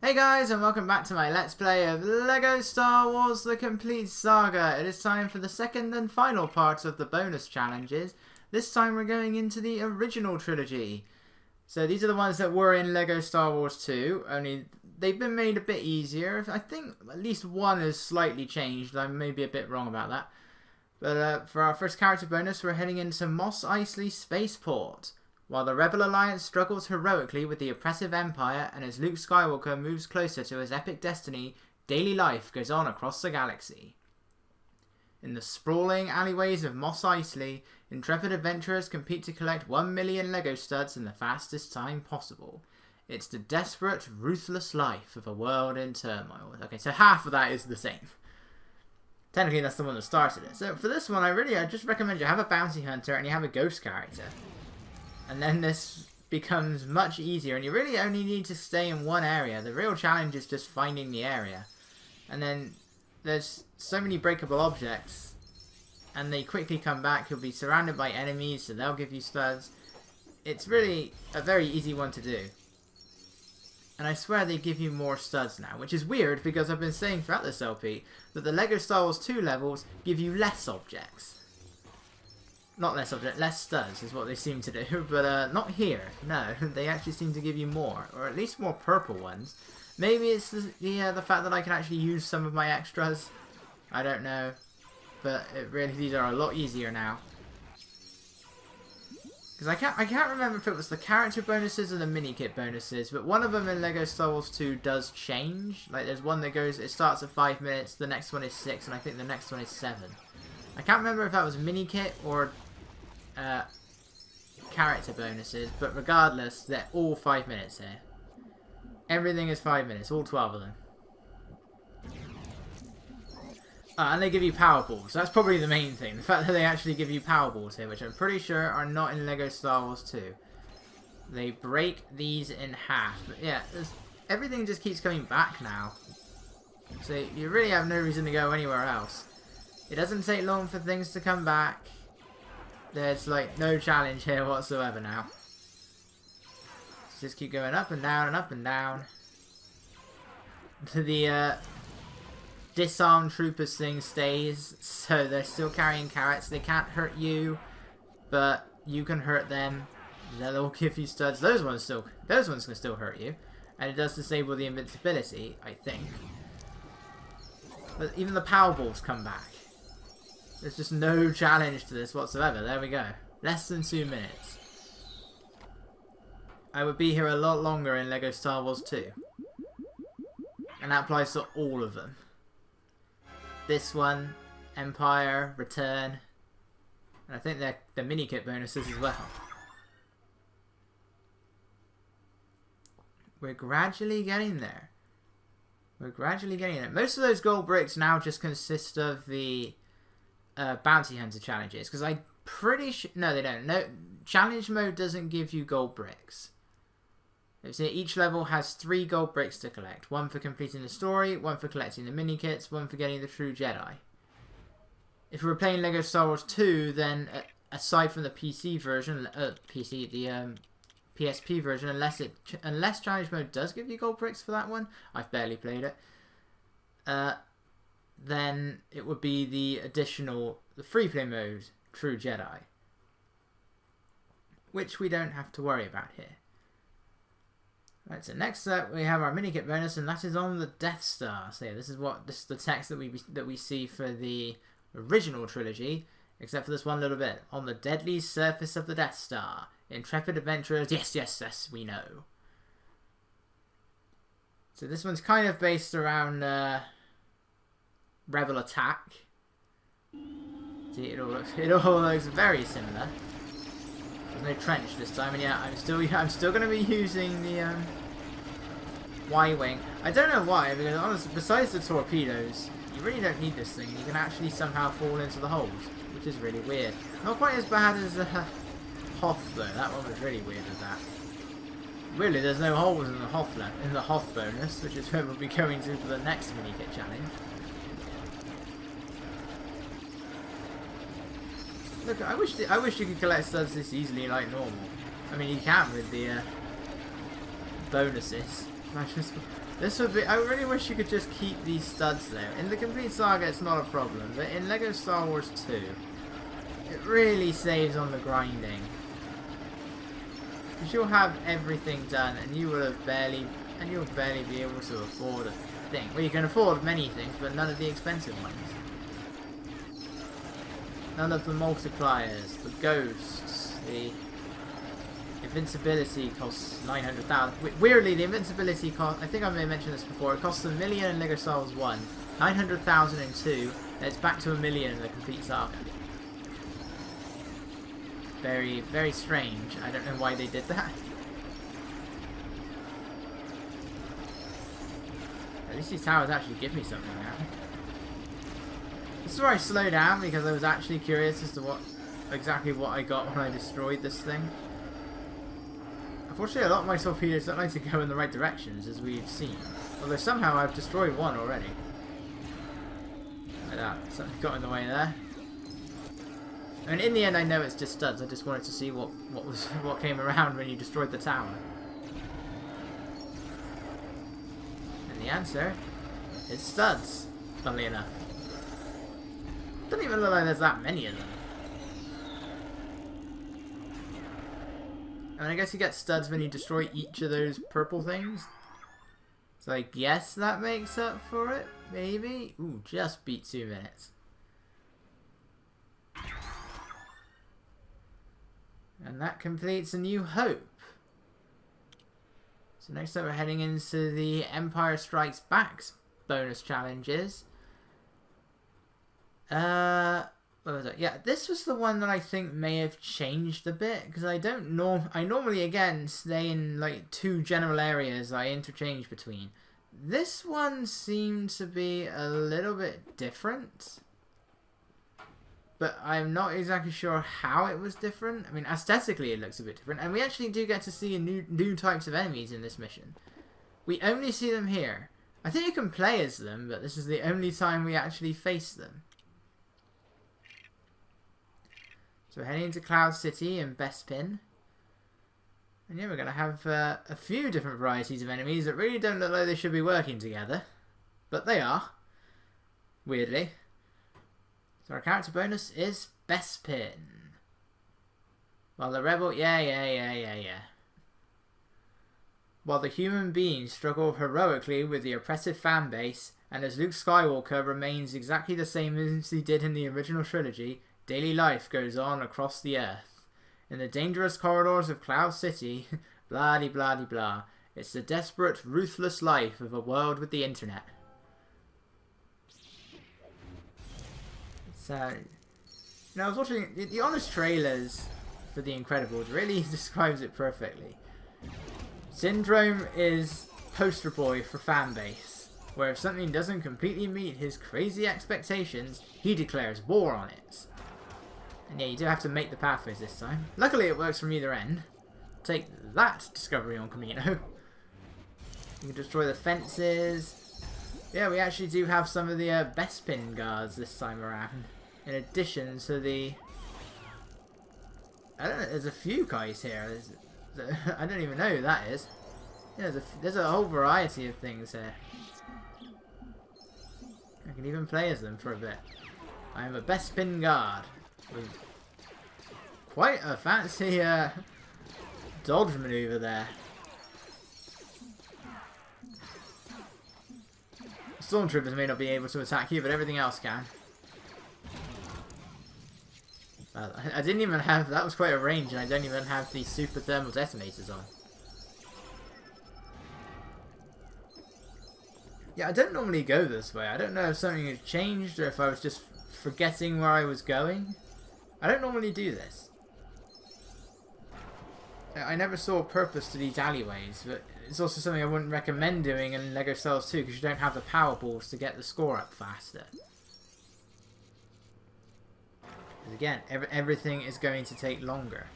Hey guys, and welcome back to my Let's Play of LEGO Star Wars The Complete Saga. It is time for the second and final part of the bonus challenges. This time we're going into the original trilogy. So these are the ones that were in LEGO Star Wars 2, only they've been made a bit easier. I think at least one is slightly changed, I may be a bit wrong about that. But for our first character bonus, we're heading into Mos Eisley Spaceport. While the Rebel Alliance struggles heroically with the oppressive Empire, and as Luke Skywalker moves closer to his epic destiny, daily life goes on across the galaxy. In the sprawling alleyways of Mos Eisley, intrepid adventurers compete to collect 1 million LEGO studs in the fastest time possible. It's the desperate, ruthless life of a world in turmoil. Okay, so half of that is the same. Technically, that's the one that started it. So for this one, I just recommend you have a bounty hunter and you have a ghost character. And then this becomes much easier, and you really only need to stay in one area. The real challenge is just finding the area. And then there's so many breakable objects, and they quickly come back. You'll be surrounded by enemies, so they'll give you studs. It's really a very easy one to do. And I swear they give you more studs now, which is weird because I've been saying throughout this LP that the LEGO Star Wars 2 levels give you less objects. Not less objects, less studs is what they seem to do, but not here. No, they actually seem to give you more, or at least more purple ones. Maybe it's the fact that I can actually use some of my extras. I don't know, but these are a lot easier now. Because I can't remember if it was the character bonuses or the Minikit bonuses, but one of them in LEGO Star Wars 2 does change. Like there's one that it starts at 5 minutes, the next one is 6, and I think the next one is 7. I can't remember if that was Minikit or character bonuses, but regardless, they're all 5 minutes here. Everything is 5 minutes, all 12 of them. And they give you power balls. That's probably the main thing. The fact that they actually give you power balls here, which I'm pretty sure are not in LEGO Star Wars 2. They break these in half. But yeah, everything just keeps coming back now. So you really have no reason to go anywhere else. It doesn't take long for things to come back. There's like no challenge here whatsoever now. Just keep going up and down and up and down. The disarmed troopers thing stays, so they're still carrying carrots. They can't hurt you, but you can hurt them. They'll give you studs. Those ones can still hurt you, and it does disable the invincibility, I think. But even the power balls come back. There's just no challenge to this whatsoever. There we go. Less than 2 minutes. I would be here a lot longer in LEGO Star Wars 2. And that applies to all of them. This one, Empire, Return, and I think they're the Minikit bonuses as well. We're gradually getting there. We're gradually getting there. Most of those gold bricks now just consist of the bounty hunter challenges, because I'm pretty sure... No, they don't. No, challenge mode doesn't give you gold bricks. So each level has 3 gold bricks to collect. 1 for completing the story, 1 for collecting the mini-kits, 1 for getting the true Jedi. If we were playing LEGO Star Wars 2, then aside from the PC version, the PSP version, unless challenge mode does give you gold bricks for that one, I've barely played it, then it would be the free play mode, True Jedi. Which we don't have to worry about here. Right, so next up we have our Minikit bonus, and that is on the Death Star. So yeah, this is the text that we see for the original trilogy, except for this one little bit. On the deadly surface of the Death Star, intrepid adventurers, yes, we know. So this one's kind of based around Rebel Attack. See, it all looks very similar. There's no trench this time, and yeah, I'm still going to be using the Y-wing. I don't know why, because honestly, besides the torpedoes, you really don't need this thing. You can actually somehow fall into the holes, which is really weird. Not quite as bad as Hoth though. That one was really weird with that. Really, there's no holes in the Hoth bonus, which is where we'll be going to for the next Minikit challenge. Look, I wish you could collect studs this easily like normal. I mean, you can with the bonuses. This would be... I really wish you could just keep these studs though. In the Complete Saga it's not a problem, but in LEGO Star Wars 2, it really saves on the grinding. Because you'll have everything done and you will have barely... and you'll barely be able to afford a thing. Well, you can afford many things, but none of the expensive ones. None of the multipliers, the ghosts, the... invincibility costs 900,000. Weirdly, the invincibility cost... I think I may have mentioned this before. It costs 1 million in LEGO Star Wars 1, 900,000 in 2, and it's back to 1 million in the Complete Saga. Very, very strange. I don't know why they did that. At least these towers actually give me something now. This is where I slow down because I was actually curious as to exactly what I got when I destroyed this thing. Unfortunately, a lot of my torpedoes don't like to go in the right directions, as we've seen. Although somehow I've destroyed one already. Like that. Something got in the way there. I mean, in the end, I know it's just studs. I just wanted to see what came around when you destroyed the tower. And the answer is studs, funnily enough. Doesn't even look like there's that many of them. And I guess you get studs when you destroy each of those purple things. So I guess that makes up for it, maybe? Ooh, just beat 2 minutes. And that completes A New Hope. So next up we're heading into the Empire Strikes Back bonus challenges. What was it? Yeah, this was the one that I think may have changed a bit, because I normally again stay in like 2 general areas I interchange between. This one seemed to be a little bit different, but I'm not exactly sure how it was different. I mean, aesthetically it looks a bit different, and we actually do get to see new types of enemies in this mission. We only see them here. I think you can play as them, but this is the only time we actually face them. So we're heading into Cloud City and Bespin. And yeah, we're going to have a few different varieties of enemies that really don't look like they should be working together. But they are. Weirdly. So our character bonus is Bespin. While the rebel... Yeah. While the human beings struggle heroically with the oppressive fan base, and as Luke Skywalker remains exactly the same as he did in the original trilogy, daily life goes on across the Earth. In the dangerous corridors of Cloud City, blah-de-blah-de-blah. It's the desperate, ruthless life of a world with the internet. So, I was watching the honest trailers for The Incredibles really describes it perfectly. Syndrome is poster boy for fanbase, where if something doesn't completely meet his crazy expectations, he declares war on it. And yeah, you do have to make the pathways this time. Luckily it works from either end. Take that, Discovery on Camino. You can destroy the fences. Yeah, we actually do have some of the Bespin guards this time around. In addition to the... I don't know, there's a few guys here. I don't even know who that is. Yeah, there's a whole variety of things here. I can even play as them for a bit. I am a Bespin guard. With quite a fancy dodge maneuver there. Stormtroopers may not be able to attack you, but everything else can. I didn't even have... That was quite a range, and I don't even have the super thermal detonators on. Yeah, I don't normally go this way. I don't know if something has changed, or if I was just forgetting where I was going. I don't normally do this. I never saw a purpose to these alleyways, but it's also something I wouldn't recommend doing in LEGO Star Wars 2 because you don't have the power balls to get the score up faster. Because again, everything is going to take longer.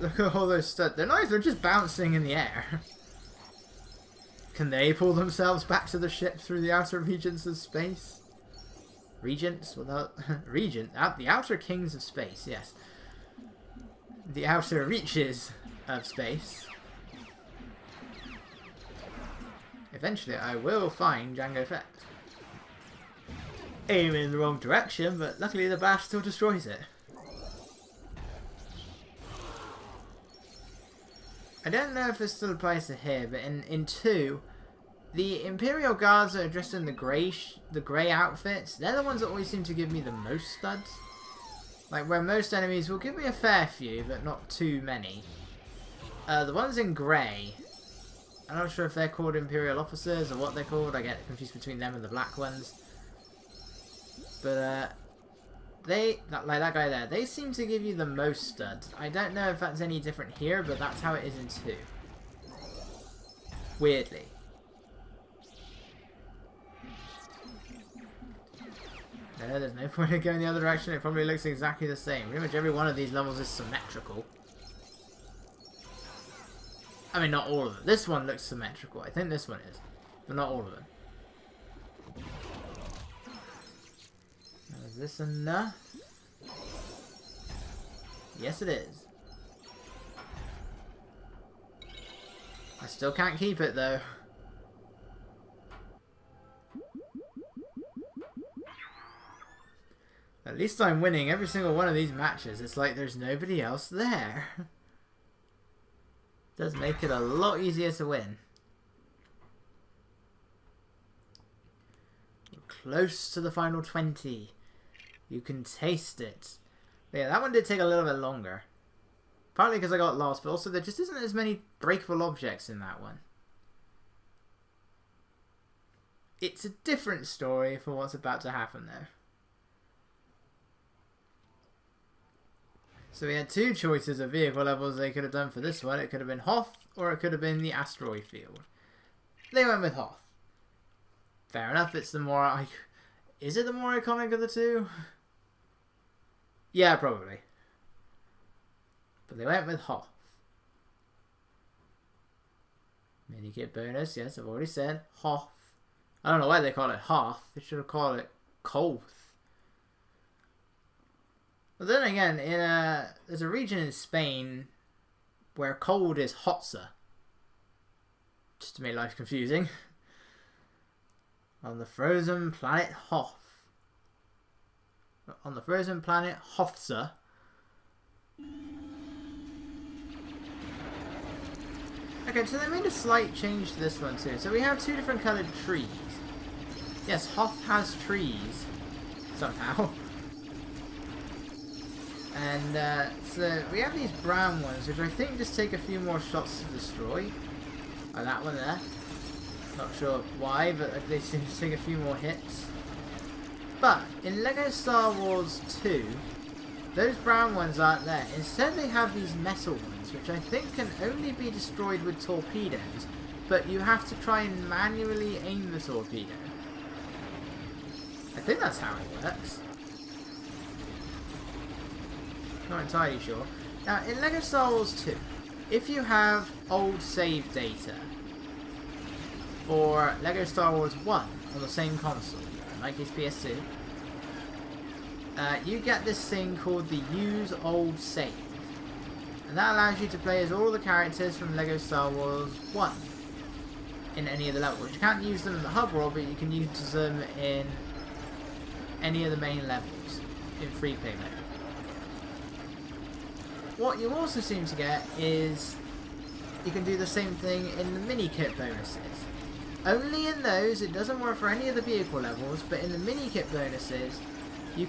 Look at all those studs. They're nice, they're just bouncing in the air. Can they pull themselves back to the ship through the outer regions of space? Regents? Without... Regent? The outer kings of space, yes. The outer reaches of space. Eventually I will find Jango Fett. Aim in the wrong direction, but luckily the bash still destroys it. I don't know if this still applies to here, but in 2, the Imperial Guards that are dressed in the grey outfits, they're the ones that always seem to give me the most studs. Like, where most enemies will give me a fair few, but not too many. The ones in grey, I'm not sure if they're called Imperial Officers or what they're called. I get confused between them and the black ones. But, like that guy there, they seem to give you the most studs. I don't know if that's any different here, but that's how it is in 2. Weirdly. No, there's no point in going the other direction. It probably looks exactly the same. Pretty much every one of these levels is symmetrical. I mean, not all of them. This one looks symmetrical. I think this one is. But not all of them. Is this enough? Yes, it is. I still can't keep it, though. At least I'm winning every single one of these matches. It's like there's nobody else there. Does make it a lot easier to win. We're close to the final 20. You can taste it. But yeah, that one did take a little bit longer. Partly because I got lost, but also there just isn't as many breakable objects in that one. It's a different story for what's about to happen there. So we had 2 choices of vehicle levels they could have done for this one. It could have been Hoth, or it could have been the asteroid field. They went with Hoth. Fair enough, it's the more... Is it the more iconic of the 2? Yeah, probably. But they went with Hoth. Minikit bonus, yes, I've already said. Hoth. I don't know why they call it Hoth. They should have called it Hoth. But then again, there's a region in Spain where cold is Hotza. Just to make life confusing. On the frozen planet Hoth. On the frozen planet Hothza. Okay, so they made a slight change to this one too. So we have 2 different coloured trees. Yes, Hoth has trees. Somehow. And so we have these brown ones, which I think just take a few more shots to destroy. Like that one there. Not sure why, but they seem to take a few more hits. But in LEGO Star Wars 2, those brown ones aren't there. Instead they have these metal ones, which I think can only be destroyed with torpedoes, but you have to try and manually aim the torpedo. I think that's how it works. Not entirely sure. Now, in LEGO Star Wars 2, if you have old save data for LEGO Star Wars 1 on the same console, in my case PS2, you get this thing called the Use Old Save. And that allows you to play as all the characters from LEGO Star Wars 1 in any of the levels. You can't use them in the hub world, but you can use them in any of the main levels in free play mode. What you also seem to get is you can do the same thing in the mini-kit bonuses. Only in those, it doesn't work for any of the vehicle levels, but in the mini-kit bonuses, you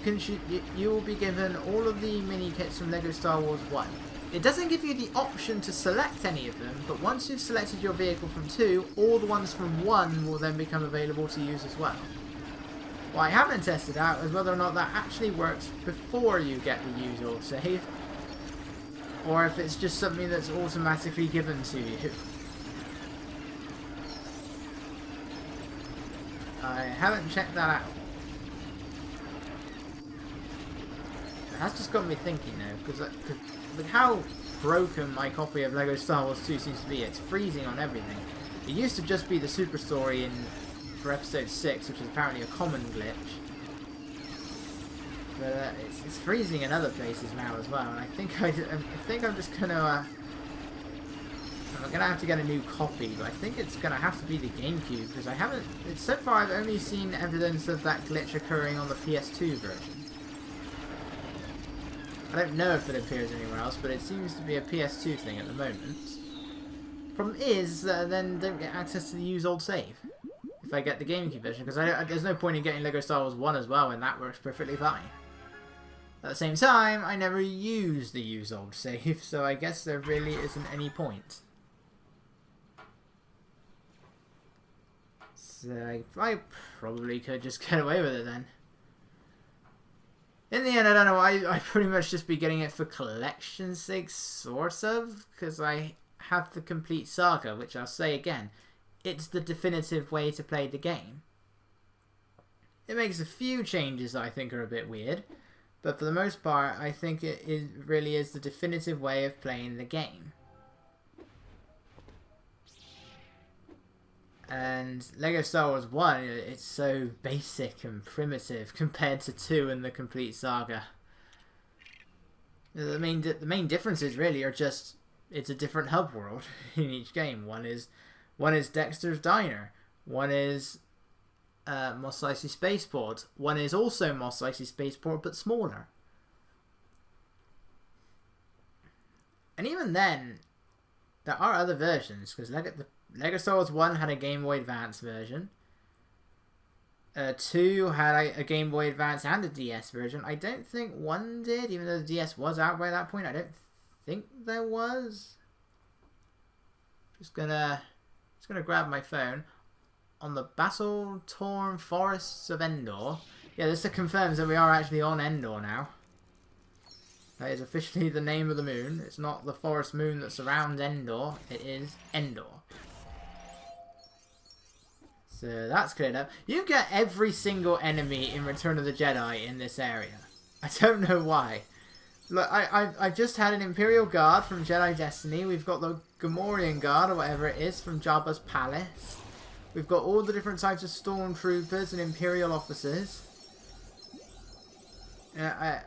will be given all of the mini-kits from LEGO Star Wars 1. It doesn't give you the option to select any of them, but once you've selected your vehicle from 2, all the ones from 1 will then become available to use as well. What I haven't tested out is whether or not that actually works before you get the Use Old Save, or if it's just something that's automatically given to you. I haven't checked that out. It has just got me thinking now, because with how broken my copy of LEGO Star Wars 2 seems to be, it's freezing on everything. It used to just be the super story for episode 6, which is apparently a common glitch. But it's freezing in other places now as well, and I think I'm just gonna I'm gonna have to get a new copy, but I think it's gonna have to be the GameCube, because I haven't... So far I've only seen evidence of that glitch occurring on the PS2 version. I don't know if it appears anywhere else, but it seems to be a PS2 thing at the moment. Problem is that I then don't get access to the use old save if I get the GameCube version, because there's no point in getting LEGO Star Wars 1 as well, and that works perfectly fine. At the same time, I never use the use old save, so I guess there really isn't any point. So I probably could just get away with it then. In the end, I don't know, I pretty much just be getting it for collection's sake, sort of, because I have the complete Saga, which I'll say again, it's the definitive way to play the game. It makes a few changes that I think are a bit weird, but for the most part, I think it really is the definitive way of playing the game. And LEGO Star Wars 1, it's so basic and primitive compared to 2 and the complete Saga. The main differences really are just, it's a different hub world in each game. One is Dexter's Diner. One is Mos Eisley Spaceport. One is also Mos Eisley Spaceport, but smaller. And even then, there are other versions, because LEGO Star Wars 1 had a Game Boy Advance version. 2 had a Game Boy Advance and a DS version. I don't think 1 did, even though the DS was out by that point. I don't think there was. Just gonna grab my phone. On the battle-torn forests of Endor. Yeah, this confirms that we are actually on Endor now. That is officially the name of the moon. It's not the forest moon that surrounds Endor. It is Endor. So that's cleared up. You get every single enemy in Return of the Jedi in this area. I don't know why. Look, I've just had an Imperial Guard from Jedi Destiny. We've got the Gamorrean Guard, or whatever it is, from Jabba's Palace. We've got all the different types of Stormtroopers and Imperial officers. I'm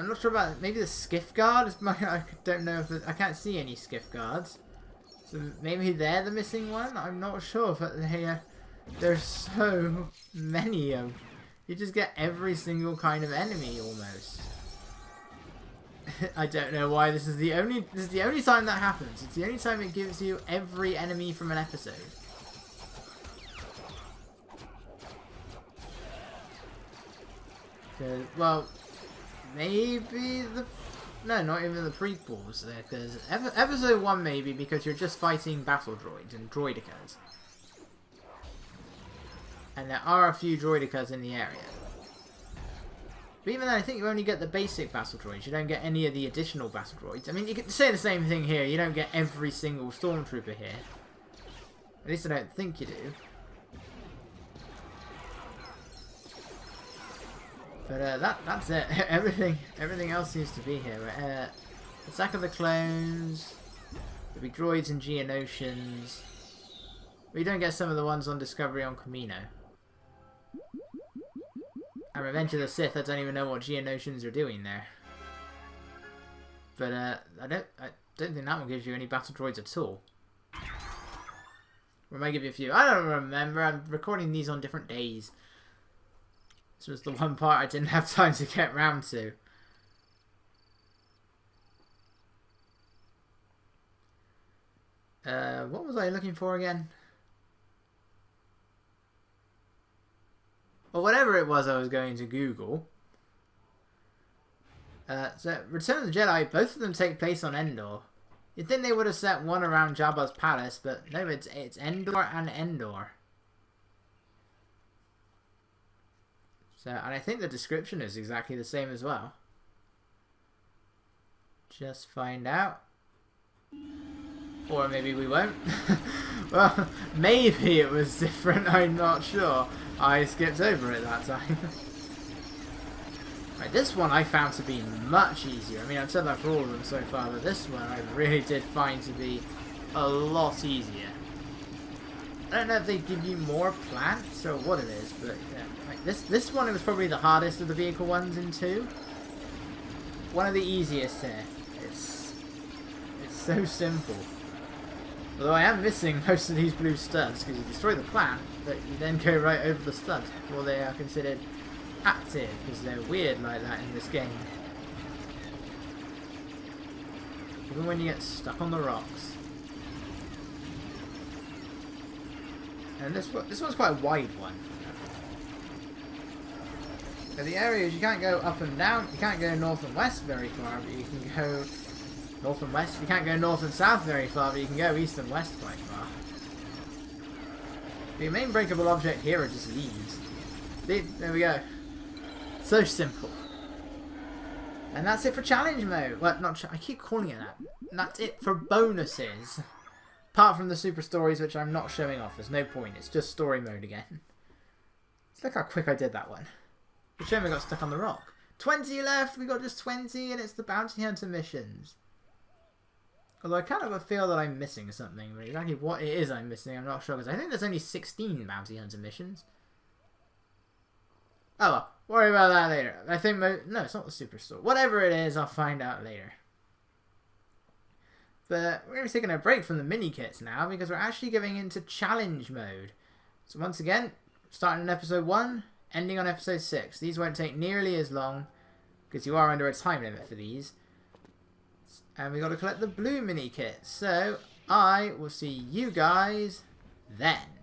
not sure about... Maybe the Skiff Guard? I don't know if... I can't see any Skiff Guards. So maybe they're the missing one? I'm not sure, but there's so many of... You just get every single kind of enemy, almost. I don't know why this is the only time that happens. It's the only time it gives you every enemy from an episode. Well, maybe the... No, not even the prequels there, because episode 1 maybe, because you're just fighting battle droids and droidicas. And there are a few droidicas in the area. But even then, I think you only get the basic battle droids. You don't get any of the additional battle droids. I mean, you can say the same thing here. You don't get every single stormtrooper here. At least I don't think you do. But that's it. Everything else seems to be here. Attack of the Clones. There'll be droids and Geonosians. We don't get some of the ones on Discovery on Camino. And Revenge of the Sith, I don't even know what Geonosians are doing there. But I don't think that one gives you any battle droids at all. Or it might give you a few. I don't remember. I'm recording these on different days. This was the one part I didn't have time to get round to. What was I looking for again? Or whatever it was I was going to Google. So, Return of the Jedi, both of them take place on Endor. You'd think they would have set one around Jabba's palace, but no, it's Endor and Endor. So, and I think the description is exactly the same as well. Just find out. Or maybe we won't. Well, maybe it was different, I'm not sure. I skipped over it that time. Right, this one I found to be much easier. I mean, I've said that for all of them so far, but this one I really did find to be a lot easier. I don't know if they give you more plants or what it is, but yeah. Like this one, it was probably the hardest of the vehicle ones in 2. One of the easiest here. It's so simple. Although I am missing most of these blue studs, because you destroy the plant, but you then go right over the studs before they are considered active, because they're weird like that in this game. Even when you get stuck on the rocks. And this one's quite a wide one. So the areas, you can't go up and down, you can't go north and west very far, but you can go north and west. You can't go north and south very far, but you can go east and west quite far. The main breakable object here are just leaves. There we go. So simple. And that's it for challenge mode. Well, I keep calling it that. And that's it for bonuses. Apart from the super stories, which I'm not showing off. There's no point. It's just story mode again. Look how quick I did that one. The shame I got stuck on the rock. 20 left. We got just 20, and it's the bounty hunter missions. Although I kind of feel that I'm missing something. But exactly what it is I'm missing, I'm not sure. Because I think there's only 16 bounty hunter missions. Oh well. Worry about that later. I think no, it's not the superstore. Whatever it is, I'll find out later. But we're going to be taking a break from the mini kits now because we're actually going into challenge mode. So once again, starting on episode 1, ending on episode 6. These won't take nearly as long because you are under a time limit for these. And we got to collect the blue mini kit. So I will see you guys then.